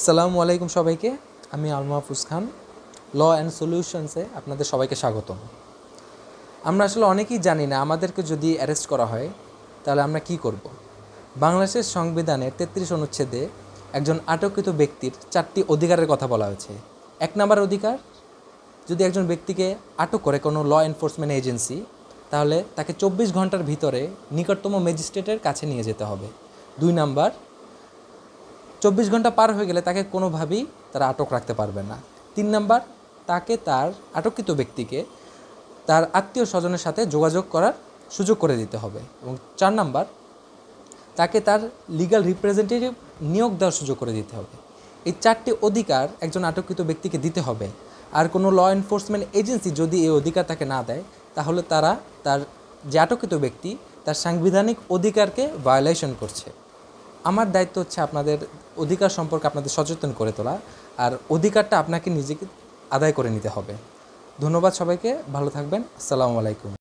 আসসালামু আলাইকুম সবাইকে। আমি আল মাহফুজ খান, ল অ্যান্ড সলিউশনসে আপনাদের সবাইকে স্বাগতম। আমরা আসলে অনেকেই জানি না আমাদেরকে যদি অ্যারেস্ট করা হয় তাহলে আমরা কি করব। বাংলাদেশের সংবিধানের 33 অনুচ্ছেদে একজন আটককৃত ব্যক্তির 4টি অধিকারের কথা বলা হয়েছে। 1 নম্বর অধিকার, যদি একজন ব্যক্তিকে আটক করে কোনো ল এনফোর্সমেন্ট এজেন্সি, তাহলে তাকে 24 ঘন্টার ভিতরে নিকটতম ম্যাজিস্ট্রেটের কাছে নিয়ে যেতে হবে। 2 নাম্বার, 24 ঘন্টা পার হয়ে গেলে তাকে কোনোভাবেই তারা আটক রাখতে পারবে না। 3 নাম্বার, তাকে তার আটককৃত ব্যক্তিকে তার আত্মীয় স্বজনের সাথে যোগাযোগ করার সুযোগ করে দিতে হবে। এবং 4 নাম্বার, তাকে তার লিগ্যাল রিপ্রেজেন্টেটিভ নিয়োগ দেওয়ার সুযোগ করে দিতে হবে। এই 4টি অধিকার একজন আটককৃত ব্যক্তিকে দিতে হবে। আর কোনো ল এনফোর্সমেন্ট এজেন্সি যদি এই অধিকার তাকে না দেয়, তাহলে তারা তার যে আটককৃত ব্যক্তি তার সাংবিধানিক অধিকারকে ভায়োলেশন করছে। আমার দায়িত্ব হচ্ছে আপনাদের অধিকার সম্পর্কে আপনাদের সচেতন করে তোলা, আর অধিকারটা আপনাকে নিজেকে আদায় করে নিতে হবে। ধন্যবাদ সবাইকে, ভালো থাকবেন। আসসালামু আলাইকুম।